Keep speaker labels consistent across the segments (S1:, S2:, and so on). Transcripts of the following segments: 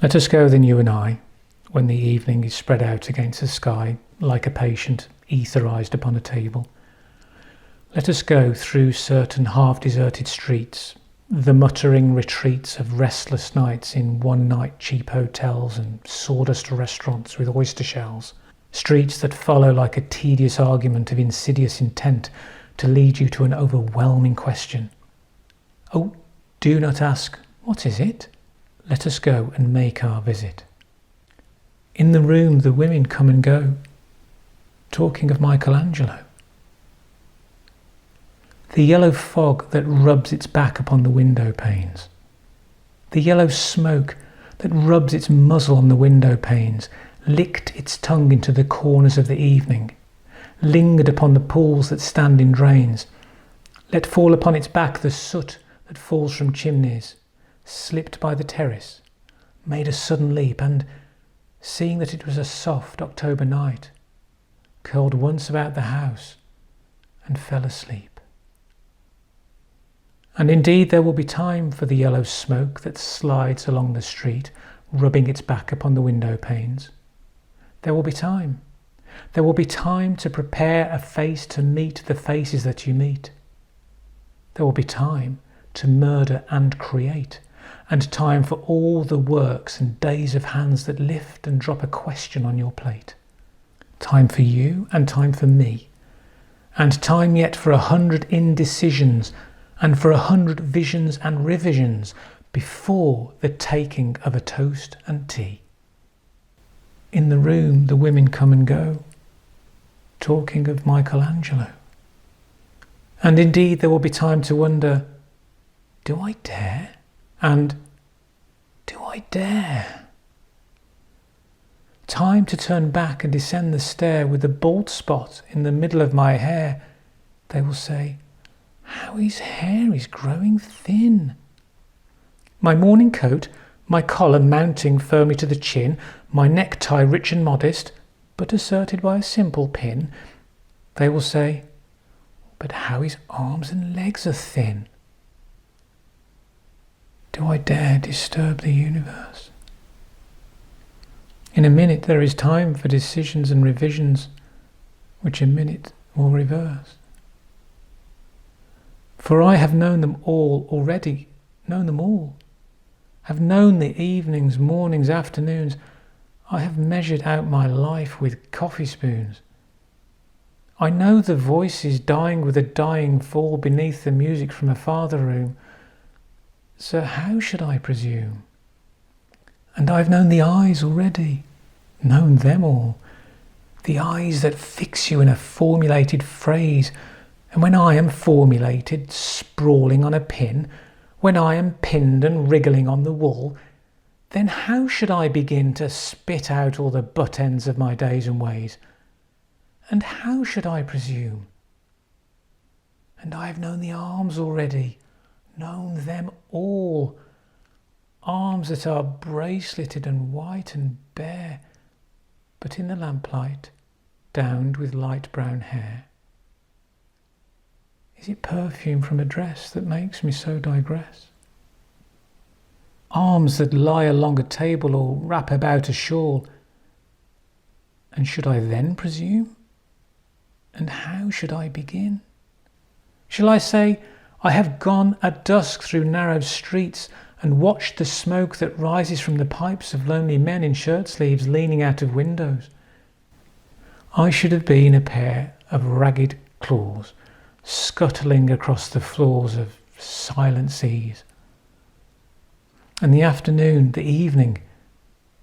S1: Let us go then, you and I, when the evening is spread out against the sky like a patient etherized upon a table. Let us go through certain half-deserted streets, the muttering retreats of restless nights in one-night cheap hotels and sawdust restaurants with oyster shells, streets that follow like a tedious argument of insidious intent to lead you to an overwhelming question. Oh, do not ask, what is it? Let us go and make our visit. In the room the women come and go, talking of Michelangelo. The yellow fog that rubs its back upon the window panes. The yellow smoke that rubs its muzzle on the window panes, licked its tongue into the corners of the evening, lingered upon the pools that stand in drains, let fall upon its back the soot that falls from chimneys, slipped by the terrace, made a sudden leap, and, seeing that it was a soft October night, curled once about the house and fell asleep. And indeed there will be time for the yellow smoke that slides along the street, rubbing its back upon the window panes. There will be time. There will be time to prepare a face to meet the faces that you meet. There will be time to murder and create, and time for all the works and days of hands that lift and drop a question on your plate. Time for you and time for me, and time yet for 100 indecisions and for 100 visions and revisions before the taking of a toast and tea. In the room the women come and go, talking of Michelangelo. And indeed there will be time to wonder, do I dare? And do I dare? Time to turn back and descend the stair with a bald spot in the middle of my hair. They will say, how his hair is growing thin. My morning coat, my collar mounting firmly to the chin, my necktie rich and modest, but asserted by a simple pin. They will say, but how his arms and legs are thin. Do I dare disturb the universe? In a minute there is time for decisions and revisions, which a minute will reverse. For I have known them all already, known them all. Have known the evenings, mornings, afternoons. I have measured out my life with coffee spoons. I know the voices dying with a dying fall beneath the music from a farther room. So how should I presume? And I've known the eyes already, known them all. The eyes that fix you in a formulated phrase. And when I am formulated, sprawling on a pin, when I am pinned and wriggling on the wool, then how should I begin to spit out all the butt ends of my days and ways? And how should I presume? And I have known the arms already, known them all. Arms that are braceleted and white and bare, but in the lamplight, downed with light brown hair. Is it perfume from a dress that makes me so digress? Arms that lie along a table or wrap about a shawl. And should I then presume? And how should I begin? Shall I say, I have gone at dusk through narrow streets and watched the smoke that rises from the pipes of lonely men in shirt sleeves leaning out of windows? I should have been a pair of ragged claws scuttling across the floors of silent seas. And the afternoon, the evening,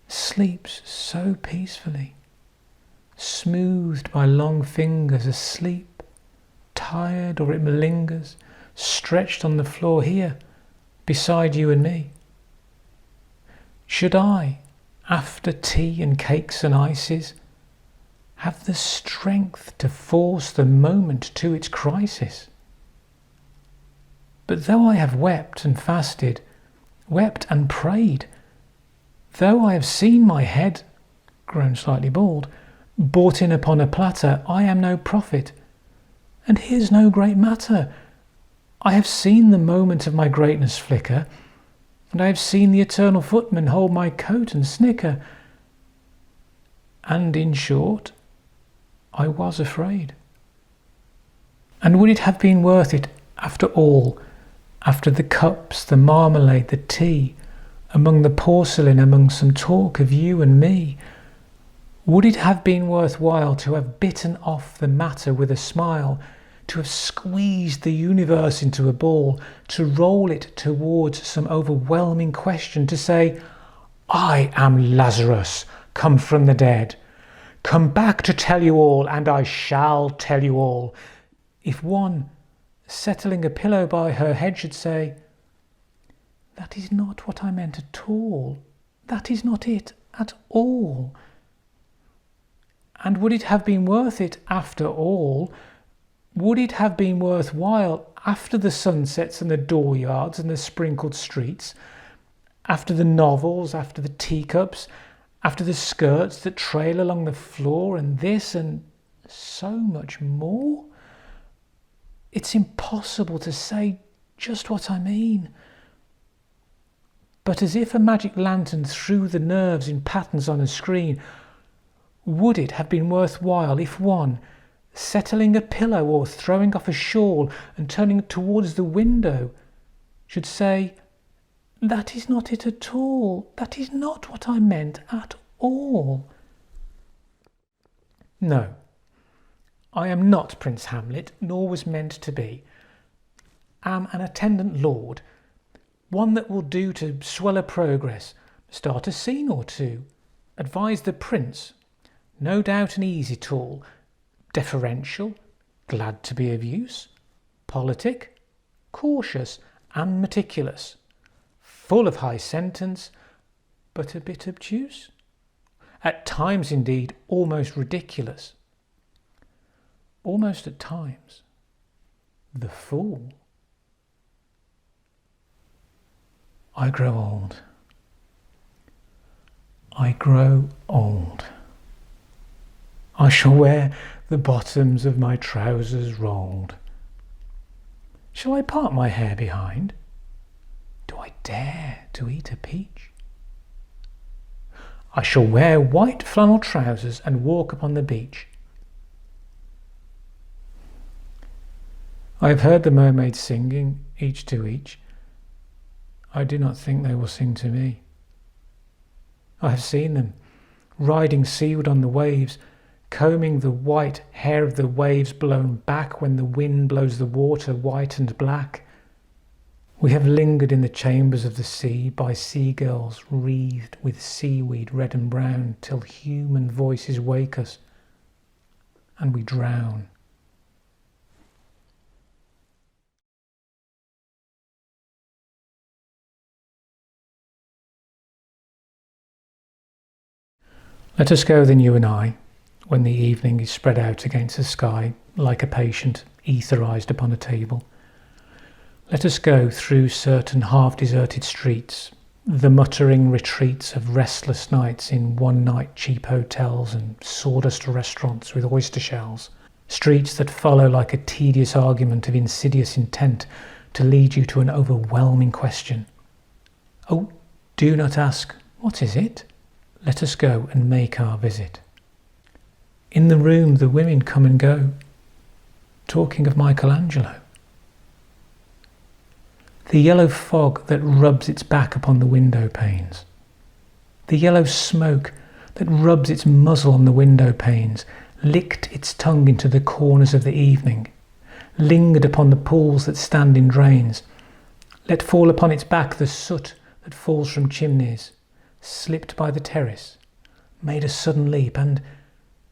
S1: sleeps so peacefully, smoothed by long fingers, asleep, tired, or it malingers, stretched on the floor here, beside you and me. Should I, after tea and cakes and ices, have the strength to force the moment to its crisis? But though I have wept and fasted, wept and prayed, though I have seen my head, grown slightly bald, brought in upon a platter, I am no prophet, and here's no great matter. I have seen the moment of my greatness flicker, and I have seen the eternal footman hold my coat and snicker. And in short, I was afraid. And would it have been worth it, after all, after the cups, the marmalade, the tea, among the porcelain, among some talk of you and me, would it have been worthwhile to have bitten off the matter with a smile, to have squeezed the universe into a ball, to roll it towards some overwhelming question, to say, I am Lazarus, come from the dead, come back to tell you all, and I shall tell you all, if one, settling a pillow by her head, should say, that is not what I meant at all, that is not it at all. And would it have been worth it after all? Would it have been worthwhile after the sunsets and the dooryards and the sprinkled streets, after the novels, after the teacups, after the skirts that trail along the floor, and this and so much more? It's impossible to say just what I mean. But as if a magic lantern threw the nerves in patterns on a screen, would it have been worthwhile if one, settling a pillow or throwing off a shawl and turning towards the window, should say, that is not it at all, that is not what I meant at all? No, I am not Prince Hamlet, nor was meant to be. Am an attendant lord, one that will do to swell a progress, start a scene or two, advise the prince, no doubt an easy tool, deferential, glad to be of use, politic, cautious and meticulous, full of high sentence, but a bit obtuse, at times indeed almost ridiculous, almost at times the fool. I grow old. I grow old. I shall wear the bottoms of my trousers rolled. Shall I part my hair behind? Do I dare to eat a peach? I shall wear white flannel trousers and walk upon the beach. I have heard the mermaids singing, each to each. I do not think they will sing to me. I have seen them, riding seaward on the waves, combing the white hair of the waves blown back when the wind blows the water white and black. We have lingered in the chambers of the sea by seagulls wreathed with seaweed red and brown till human voices wake us and we drown. Let us go then, you and I, when the evening is spread out against the sky like a patient etherized upon a table. Let us go through certain half-deserted streets, the muttering retreats of restless nights in one-night cheap hotels and sawdust restaurants with oyster shells, streets that follow like a tedious argument of insidious intent to lead you to an overwhelming question. Oh, do not ask, what is it? Let us go and make our visit. In the room the women come and go, talking of Michelangelo. The yellow fog that rubs its back upon the window panes. The yellow smoke that rubs its muzzle on the window panes, licked its tongue into the corners of the evening, lingered upon the pools that stand in drains, let fall upon its back the soot that falls from chimneys, slipped by the terrace, made a sudden leap, and,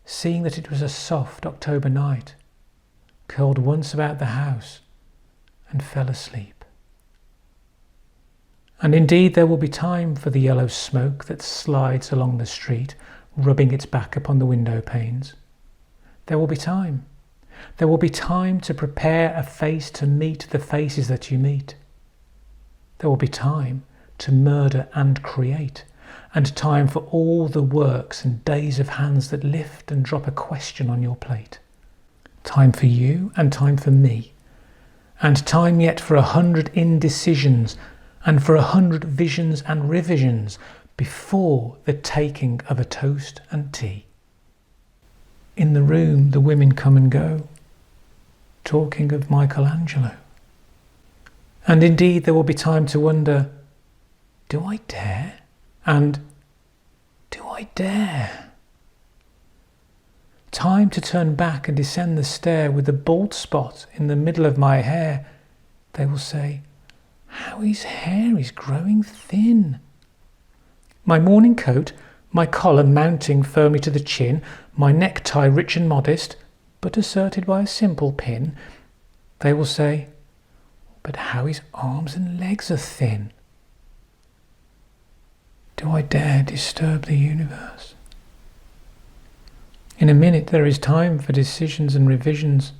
S1: seeing that it was a soft October night, curled once about the house and fell asleep. And indeed there will be time for the yellow smoke that slides along the street, rubbing its back upon the window panes. There will be time. There will be time to prepare a face to meet the faces that you meet. There will be time to murder and create, and time for all the works and days of hands that lift and drop a question on your plate. Time for you and time for me, and time yet for 100 indecisions and for 100 visions and revisions before the taking of a toast and tea. In the room the women come and go, talking of Michelangelo. And indeed there will be time to wonder, do I dare? And do I dare? Time to turn back and descend the stair with the bald spot in the middle of my hair. They will say, how his hair is growing thin. My morning coat, my collar mounting firmly to the chin, my necktie rich and modest, but asserted by a simple pin. They will say, but how his arms and legs are thin. Do I dare disturb the universe? In a minute there is time for decisions and revisions,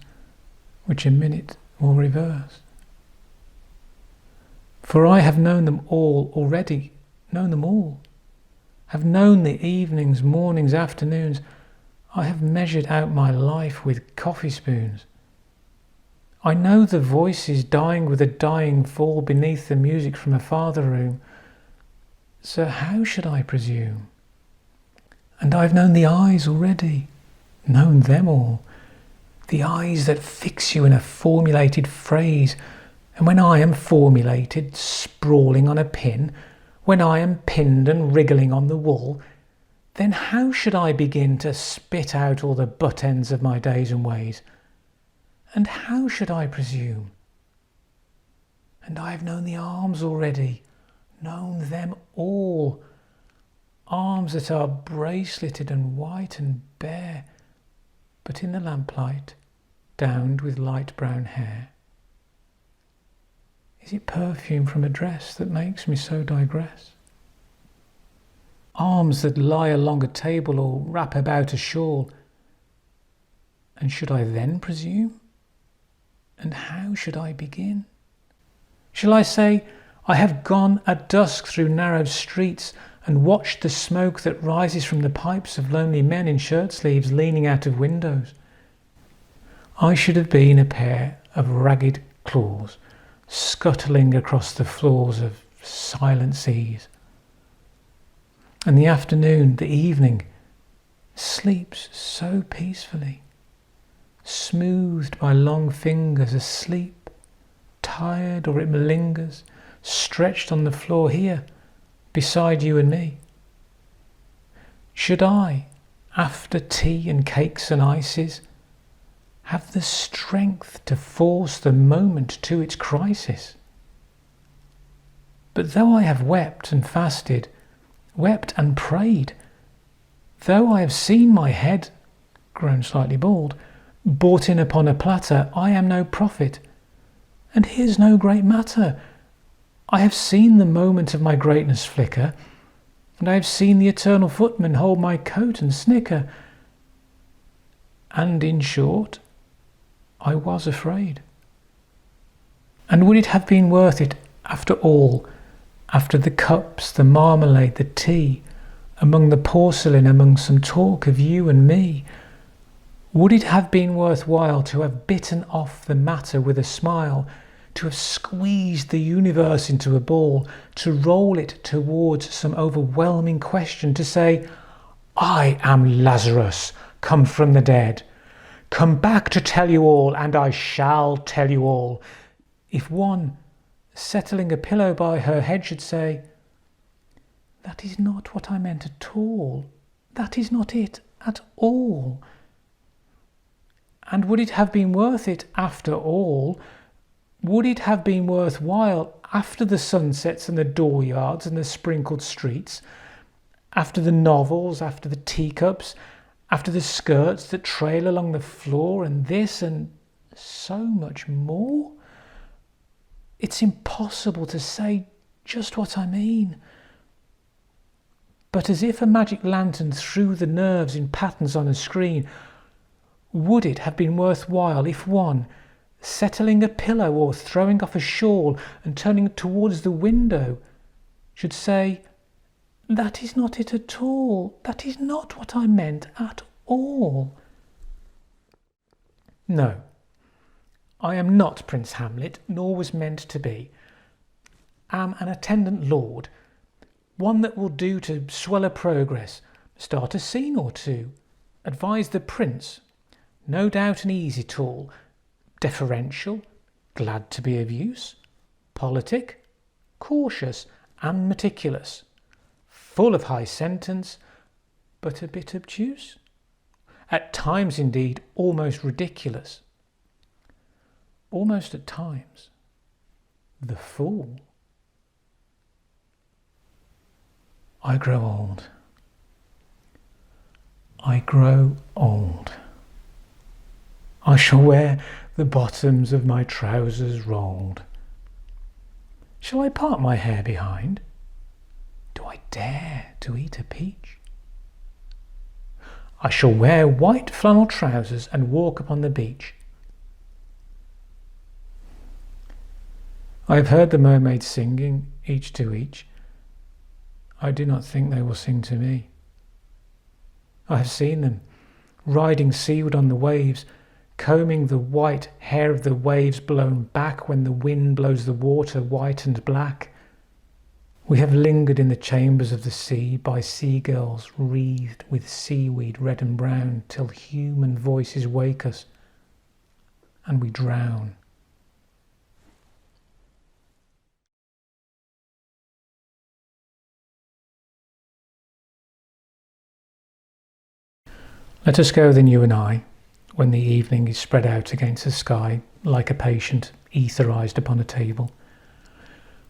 S1: which a minute will reverse. For I have known them all already, known them all. Have known the evenings, mornings, afternoons. I have measured out my life with coffee spoons. I know the voices dying with a dying fall beneath the music from a farther room. So how should I presume? And I've known the eyes already, known them all. The eyes that fix you in a formulated phrase. And when I am formulated, sprawling on a pin, when I am pinned and wriggling on the wall, then how should I begin to spit out all the butt ends of my days and ways? And how should I presume? And I have known the arms already, known them all. Arms that are braceleted and white and bare, but in the lamplight, downed with light brown hair. Is it perfume from a dress that makes me so digress? Arms that lie along a table or wrap about a shawl. And should I then presume? And how should I begin? Shall I say, I have gone at dusk through narrow streets and watched the smoke that rises from the pipes of lonely men in shirt sleeves leaning out of windows? I should have been a pair of ragged claws scuttling across the floors of silent seas. And the afternoon, the evening, sleeps so peacefully, smoothed by long fingers, asleep, tired, or it malingers, stretched on the floor here, beside you and me. Should I, after tea and cakes and ices, have the strength to force the moment to its crisis? But though I have wept and fasted, wept and prayed, though I have seen my head, grown slightly bald, brought in upon a platter, I am no prophet, and here's no great matter. I have seen the moment of my greatness flicker, and I have seen the eternal footman hold my coat and snicker. And in short, I was afraid. And would it have been worth it, after all, after the cups, the marmalade, the tea, among the porcelain, among some talk of you and me, would it have been worthwhile to have bitten off the matter with a smile, to have squeezed the universe into a ball, to roll it towards some overwhelming question, to say, I am Lazarus, come from the dead, come back to tell you all, and I shall tell you all, if one, settling a pillow by her head, should say, that is not what I meant at all, that is not it at all. And would it have been worth it after all? Would it have been worthwhile after the sunsets and the dooryards and the sprinkled streets, after the novels, after the teacups, after the skirts that trail along the floor, and this and so much more? It's impossible to say just what I mean. But as if a magic lantern threw the nerves in patterns on a screen, would it have been worthwhile if one, settling a pillow or throwing off a shawl and turning towards the window, should say, that is not it at all, that is not what I meant at all? No, I am not Prince Hamlet, nor was meant to be. am an attendant lord, one that will do to swell a progress, start a scene or two, advise the prince, no doubt an easy tool, deferential, glad to be of use, politic, cautious and meticulous, full of high sentence, but a bit obtuse, at times indeed almost ridiculous, almost at times the fool. I grow old. I grow old. I shall wear the bottoms of my trousers rolled. Shall I part my hair behind? Do I dare to eat a peach? I shall wear white flannel trousers and walk upon the beach. I have heard the mermaids singing, each to each. I do not think they will sing to me. I have seen them, riding seaward on the waves, combing the white hair of the waves blown back when the wind blows the water white and black. We have lingered in the chambers of the sea by seagulls wreathed with seaweed red and brown till human voices wake us and we drown. Let us go then, you and I, when the evening is spread out against the sky like a patient etherized upon a table.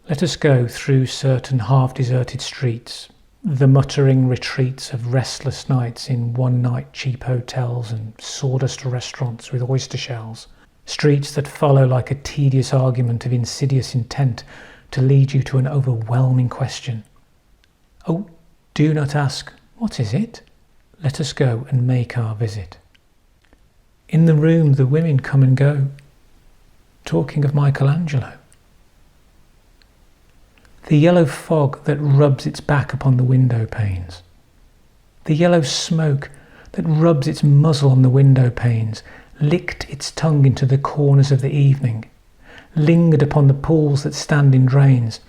S1: Let us go through certain half-deserted streets, the muttering retreats of restless nights in one-night cheap hotels and sawdust restaurants with oyster shells, streets that follow like a tedious argument of insidious intent to lead you to an overwhelming question. Oh, do not ask, what is it? Let us go and make our visit. In the room the women come and go, talking of Michelangelo. The yellow fog that rubs its back upon the window panes. The yellow smoke that rubs its muzzle on the window panes, licked its tongue into the corners of the evening, lingered upon the pools that stand in drains,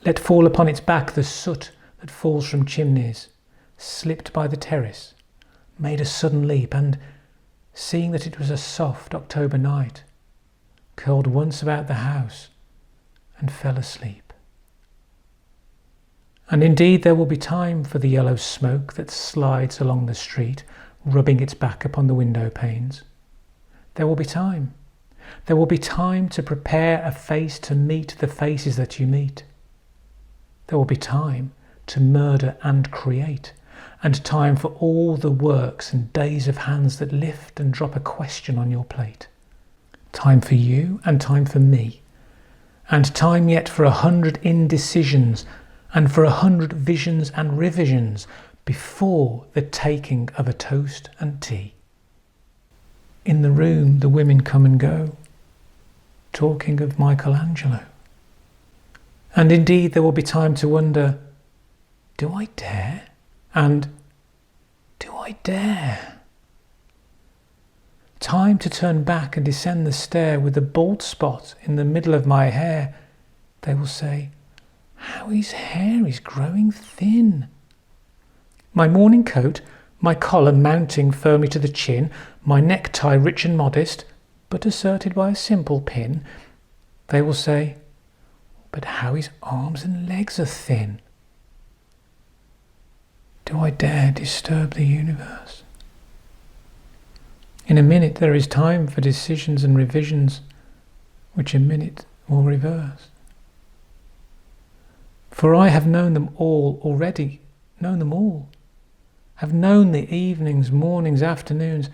S1: let fall upon its back the soot that falls from chimneys, slipped by the terrace, made a sudden leap, and, seeing that it was a soft October night, curled once about the house and fell asleep. And indeed there will be time for the yellow smoke that slides along the street, rubbing its back upon the window panes. There will be time. There will be time to prepare a face to meet the faces that you meet. There will be time to murder and create, and time for all the works and days of hands that lift and drop a question on your plate. Time for you and time for me, and time yet for 100 indecisions and for 100 visions and revisions before the taking of a toast and tea. In the room the women come and go, talking of Michelangelo. And indeed there will be time to wonder, do I dare? And do I dare? Time to turn back and descend the stair with a bald spot in the middle of my hair. They will say, how his hair is growing thin. My morning coat, my collar mounting firmly to the chin, my necktie rich and modest, but asserted by a simple pin. They will say, but how his arms and legs are thin. Do I dare disturb the universe? In a minute there is time for decisions and revisions, which a minute will reverse. For I have known them all already, known them all. Have known the evenings, mornings, afternoons.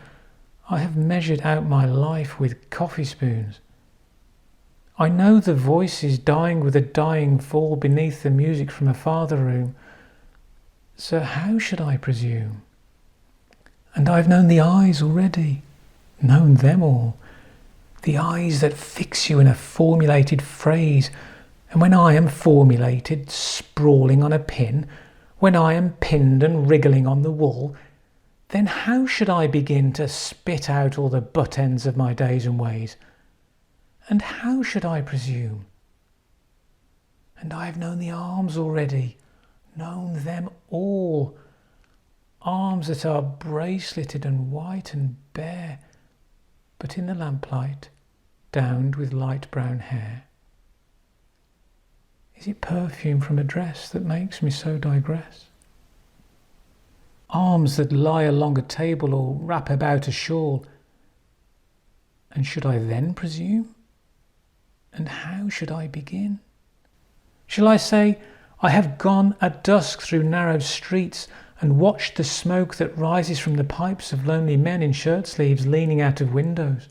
S1: I have measured out my life with coffee spoons. I know the voices dying with a dying fall beneath the music from a farther room. So how should I presume? And I've known the eyes already, known them all. The eyes that fix you in a formulated phrase. And when I am formulated, sprawling on a pin, when I am pinned and wriggling on the wool, then how should I begin to spit out all the butt ends of my days and ways? And how should I presume? And I have known the arms already, known them all. Arms that are braceleted and white and bare, but in the lamplight, downed with light brown hair. Is it perfume from a dress that makes me so digress? Arms that lie along a table or wrap about a shawl. And should I then presume? And how should I begin? Shall I say, I have gone at dusk through narrow streets and watched the smoke that rises from the pipes of lonely men in shirt sleeves leaning out of windows?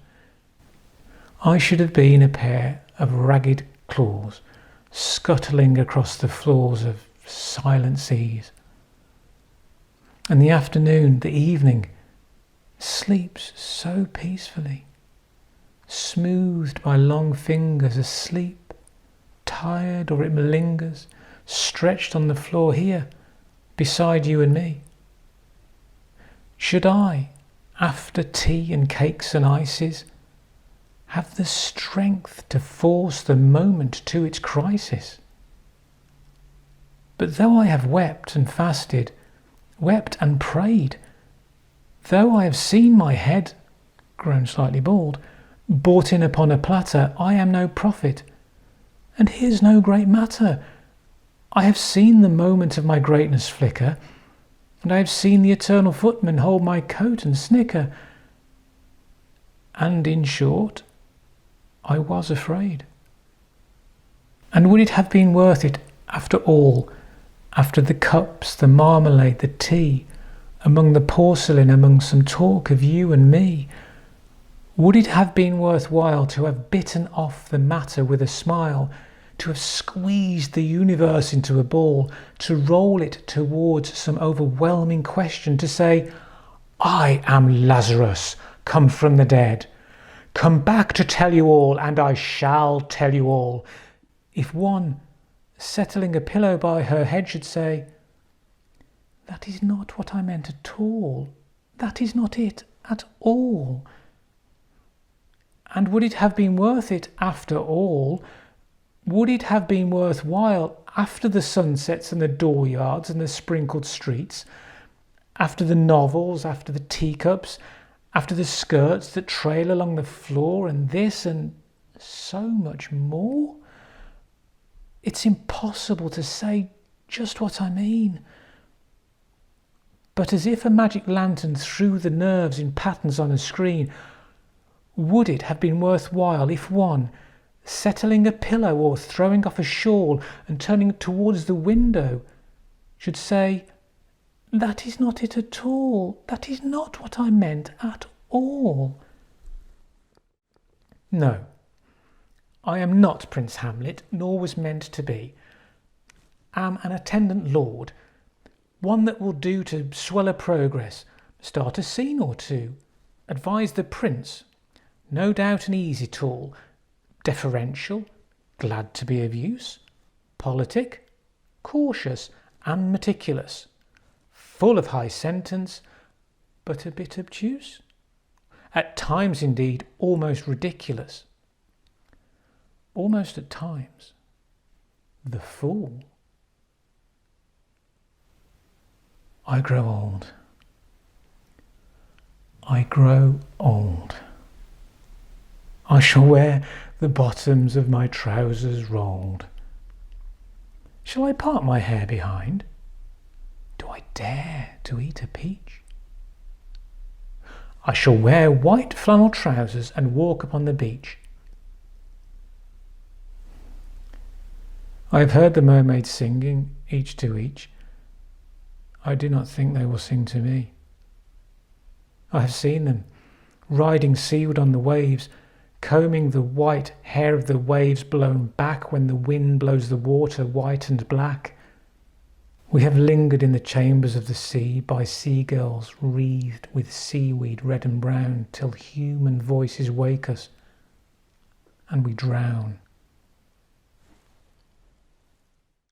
S1: I should have been a pair of ragged claws scuttling across the floors of silent seas. And the afternoon, the evening, sleeps so peacefully, smoothed by long fingers, asleep, tired, or it malingers, stretched on the floor here, beside you and me. Should I, after tea and cakes and ices, have the strength to force the moment to its crisis? But though I have wept and fasted, wept and prayed, though I have seen my head, grown slightly bald, brought in upon a platter, I am no prophet, and here's no great matter. I have seen the moment of my greatness flicker, and I have seen the eternal footman hold my coat and snicker. And in short, I was afraid. And would it have been worth it, after all, after the cups, the marmalade, the tea, among the porcelain, among some talk of you and me, would it have been worthwhile to have bitten off the matter with a smile, to have squeezed the universe into a ball, to roll it towards some overwhelming question, to say, I am Lazarus, come from the dead, come back to tell you all, and I shall tell you all, if one, settling a pillow by her head, should say, that is not what I meant at all, that is not it at all. And would it have been worth it after all? Would it have been worthwhile after the sunsets and the dooryards and the sprinkled streets, after the novels, after the teacups, after the skirts that trail along the floor, and this and so much more? It's impossible to say just what I mean. But as if a magic lantern threw the nerves in patterns on a screen, would it have been worthwhile if one, settling a pillow or throwing off a shawl and turning towards the window, should say, that is not it at all, that is not what I meant at all? No, I am not Prince Hamlet, nor was meant to be. Am an attendant lord, one that will do to swell a progress, start a scene or two, advise the prince, no doubt an easy tool, deferential, glad to be of use, politic, cautious and meticulous, full of high sentence, but a bit obtuse, at times indeed almost ridiculous, almost at times the fool. I grow old. I grow old. I shall wear the bottoms of my trousers rolled. Shall I part my hair behind? Do I dare to eat a peach? I shall wear white flannel trousers and walk upon the beach. I have heard the mermaids singing, each to each. I do not think they will sing to me. I have seen them, riding seaward on the waves, combing the white hair of the waves blown back when the wind blows the water white and black. We have lingered in the chambers of the sea by seagulls wreathed with seaweed red and brown till human voices wake us and we drown